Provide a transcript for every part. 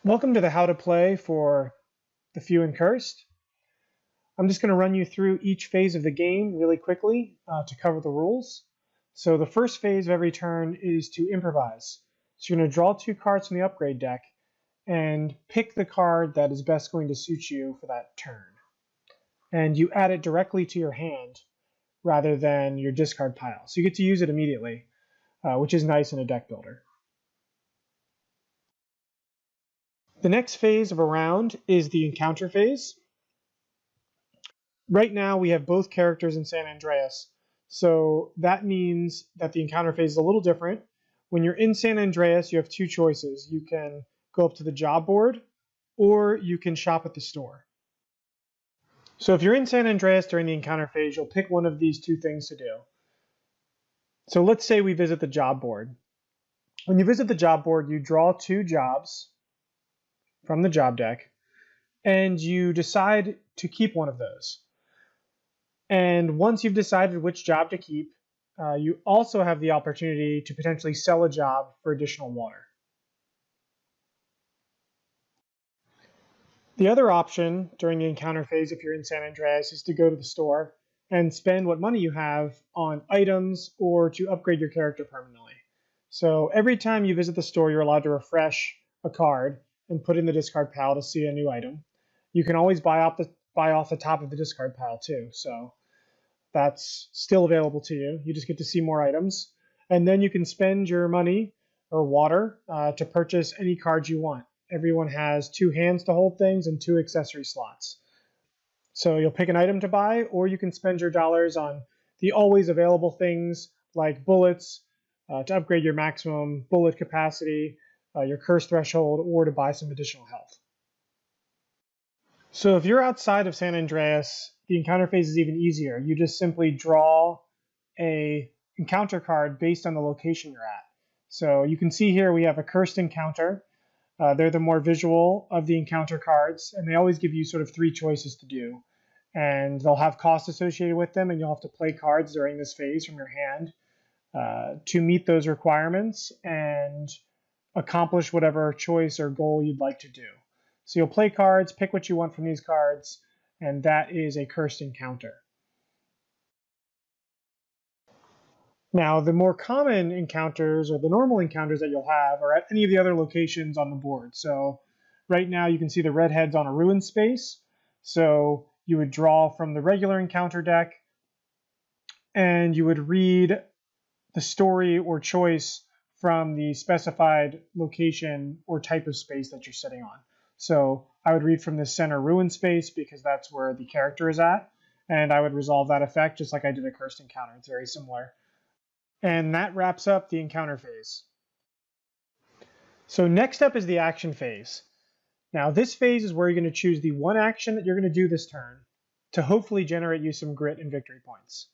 Welcome to the How to Play for the Few and Cursed. I'm just going to run you through each phase of the game really quickly to cover the rules. So the first phase of every turn is to improvise. So you're going to draw 2 cards from the upgrade deck and pick the card that is best going to suit you for that turn. And you add it directly to your hand rather than your discard pile. So you get to use it immediately, which is nice in a deck builder. The next phase of a round is the encounter phase. Right now we have both characters in San Andreas, so that means that the encounter phase is a little different. When you're in San Andreas, you have 2 choices. You can go up to the job board, or you can shop at the store. So if you're in San Andreas during the encounter phase, you'll pick one of these 2 things to do. So let's say we visit the job board. When you visit the job board, you draw 2 jobs from the job deck, and you decide to keep one of those. And once you've decided which job to keep, you also have the opportunity to potentially sell a job for additional water. The other option during the encounter phase, if you're in San Andreas, is to go to the store and spend what money you have on items or to upgrade your character permanently. So every time you visit the store, you're allowed to refresh a card and put in the discard pile to see a new item. You can always buy off the top of the discard pile too, so that's still available to you. You just get to see more items. And then you can spend your money or water to purchase any cards you want. Everyone has 2 hands to hold things and 2 accessory slots. So you'll pick an item to buy, or you can spend your dollars on the always available things like bullets to upgrade your maximum bullet capacity, your curse threshold, or to buy some additional health. So if you're outside of San Andreas, the encounter phase is even easier. You just simply draw a encounter card based on the location you're at. So you can see here we have a cursed encounter. They're the more visual of the encounter cards, and they always give you sort of 3 choices to do. And they'll have costs associated with them, and you'll have to play cards during this phase from your hand to meet those requirements and accomplish whatever choice or goal you'd like to do. So you'll play cards, pick what you want from these cards, and that is a cursed encounter. Now, the more common encounters or the normal encounters that you'll have are at any of the other locations on the board. So right now you can see the redheads on a ruin space. So you would draw from the regular encounter deck, and you would read the story or choice from the specified location or type of space that you're sitting on. So I would read from the center ruin space because that's where the character is at, and I would resolve that effect just like I did a cursed encounter. It's very similar. And that wraps up the encounter phase. So next up is the action phase. Now this phase is where you're going to choose the one action that you're going to do this turn to hopefully generate you some grit and victory points.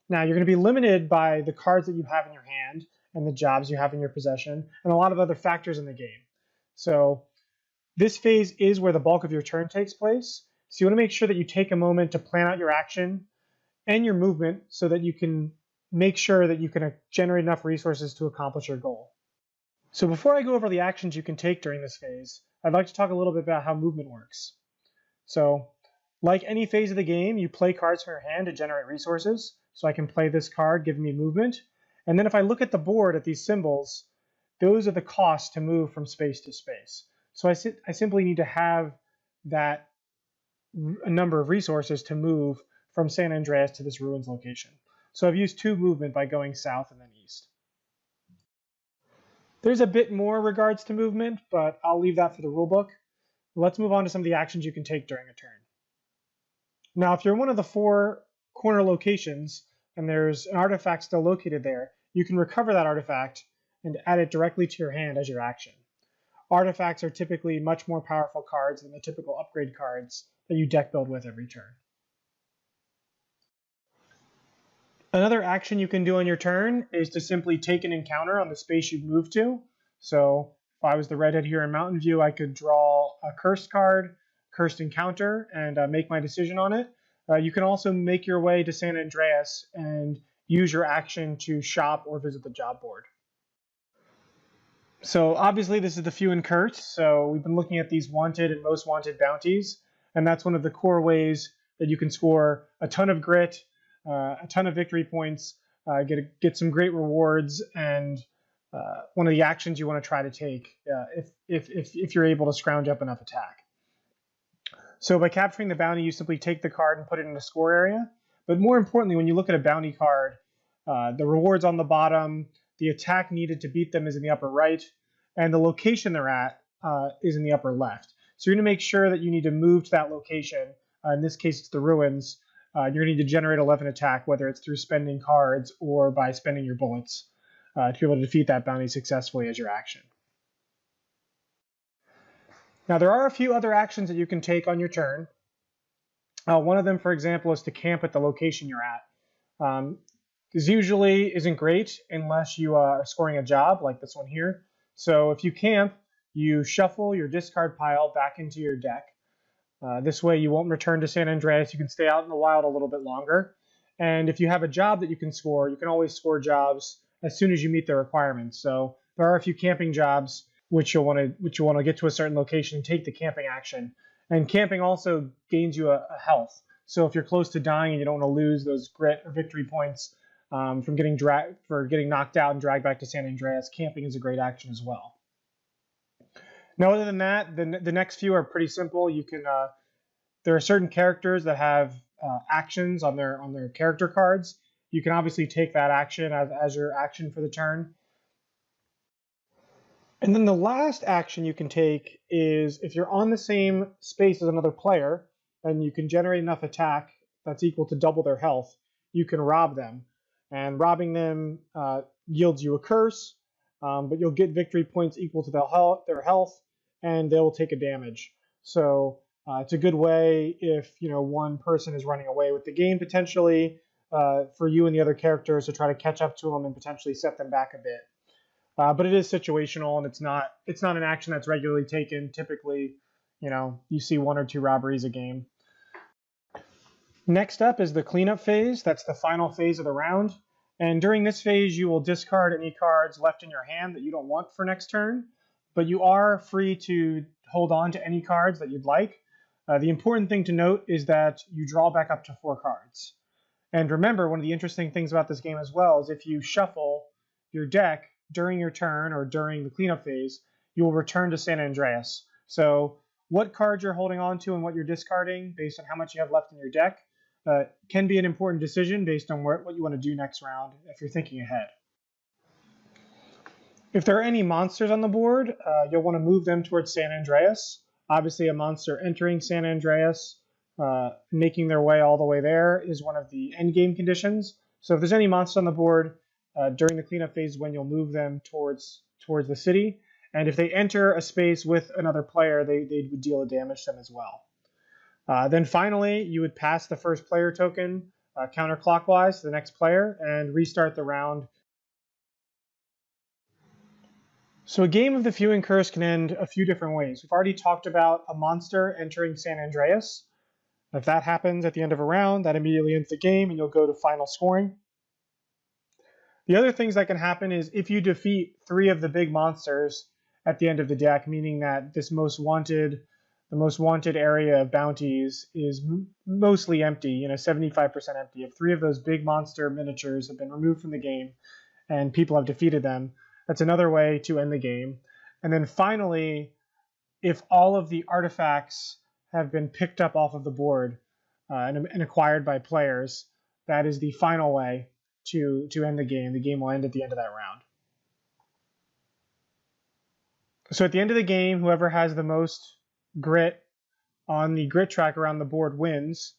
Now you're going to be limited by the cards that you have in your hand and the jobs you have in your possession and a lot of other factors in the game. So this phase is where the bulk of your turn takes place. So you want to make sure that you take a moment to plan out your action and your movement so that you can make sure that you can generate enough resources to accomplish your goal. So before I go over the actions you can take during this phase, I'd like to talk a little bit about how movement works. So like any phase of the game, you play cards from your hand to generate resources. So I can play this card, giving me movement. And then if I look at the board at these symbols, those are the costs to move from space to space. So I simply need to have that a number of resources to move from San Andreas to this ruins location. So I've used 2 movement by going south and then east. There's a bit more regards to movement, but I'll leave that for the rulebook. Let's move on to some of the actions you can take during a turn. Now, if you're in one of the 4 corner locations and there's an artifact still located there, you can recover that artifact and add it directly to your hand as your action. Artifacts are typically much more powerful cards than the typical upgrade cards that you deck build with every turn. Another action you can do on your turn is to simply take an encounter on the space you've moved to. So if I was the redhead here in Mountain View, I could draw a cursed card, cursed encounter, and make my decision on it. You can also make your way to San Andreas and use your action to shop or visit the job board. So obviously this is the few and curt. So we've been looking at these wanted and most wanted bounties, and that's one of the core ways that you can score a ton of grit, a ton of victory points, get some great rewards, and one of the actions you want to try to take if you're able to scrounge up enough attack. So by capturing the bounty, you simply take the card and put it in the score area. But more importantly, when you look at a bounty card, the rewards on the bottom, the attack needed to beat them is in the upper right, and the location they're at is in the upper left. So you're going to make sure that you need to move to that location. In this case, it's the ruins. You're going to need to generate 11 attack, whether it's through spending cards or by spending your bullets to be able to defeat that bounty successfully as your action. Now, there are a few other actions that you can take on your turn. One of them, for example, is to camp at the location you're at. This usually isn't great unless you are scoring a job like this one here. So if you camp, you shuffle your discard pile back into your deck. This way you won't return to San Andreas. You can stay out in the wild a little bit longer. And if you have a job that you can always score jobs as soon as you meet the requirements. So there are a few camping jobs which you'll want to get to a certain location and take the camping action. And camping also gains you a health. So if you're close to dying and you don't want to lose those grit or victory points from getting knocked out and dragged back to San Andreas, camping is a great action as well. Now, other than that, the next few are pretty simple. You can there are certain characters that have actions on their character cards. You can obviously take that action as your action for the turn. And then the last action you can take is if you're on the same space as another player and you can generate enough attack that's equal to double their health, you can rob them. And robbing them yields you a curse, but you'll get victory points equal to their health, and they'll take a damage. So it's a good way if one person is running away with the game potentially for you and the other characters to try to catch up to them and potentially set them back a bit. But it is situational, and it's not an action that's regularly taken. Typically, you see 1 or 2 robberies a game. Next up is the cleanup phase. That's the final phase of the round. And during this phase, you will discard any cards left in your hand that you don't want for next turn, but you are free to hold on to any cards that you'd like. The important thing to note is that you draw back up to 4 cards. And remember, one of the interesting things about this game as well is if you shuffle your deck during your turn or during the cleanup phase, you will return to San Andreas. So what cards you're holding on to and what you're discarding based on how much you have left in your deck can be an important decision based on what you want to do next round if you're thinking ahead. If there are any monsters on the board, you'll want to move them towards San Andreas. Obviously, a monster entering San Andreas, making their way all the way there is one of the endgame conditions. So if there's any monsters on the board during the cleanup phase, when you'll move them towards the city. And if they enter a space with another player, they would deal a damage to them as well. Then finally, you would pass the first player token counterclockwise to the next player and restart the round. So a game of the few and curse can end a few different ways. We've already talked about a monster entering San Andreas. If that happens at the end of a round, that immediately ends the game and you'll go to final scoring. The other things that can happen is if you defeat 3 of the big monsters at the end of the deck, meaning that the most wanted area of bounties is mostly empty, 75% empty. If 3 of those big monster miniatures have been removed from the game and people have defeated them, that's another way to end the game. And then finally, if all of the artifacts have been picked up off of the board and acquired by players, that is the final way to end the game. The game will end at the end of that round. So at the end of the game, whoever has the most grit on the grit track around the board wins.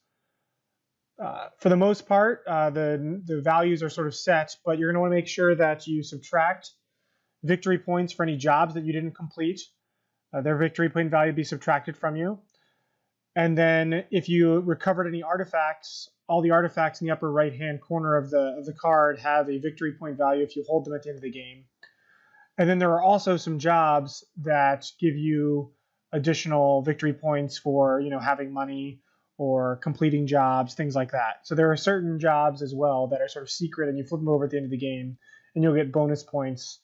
For the most part, the values are sort of set, but you're going to want to make sure that you subtract victory points for any jobs that you didn't complete. Their victory point value will be subtracted from you. And then if you recovered any artifacts, all the artifacts in the upper right-hand corner of the card have a victory point value if you hold them at the end of the game. And then there are also some jobs that give you additional victory points for having money or completing jobs, things like that. So there are certain jobs as well that are sort of secret, and you flip them over at the end of the game, and you'll get bonus points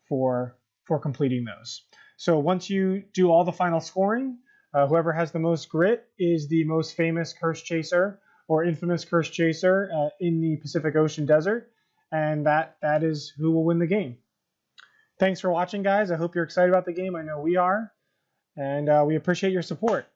for for completing those. So once you do all the final scoring, whoever has the most grit is the most famous curse chaser or infamous curse chaser in the Pacific Ocean desert, and that is who will win the game. Thanks for watching, guys. I hope you're excited about the game. I know we are, and we appreciate your support.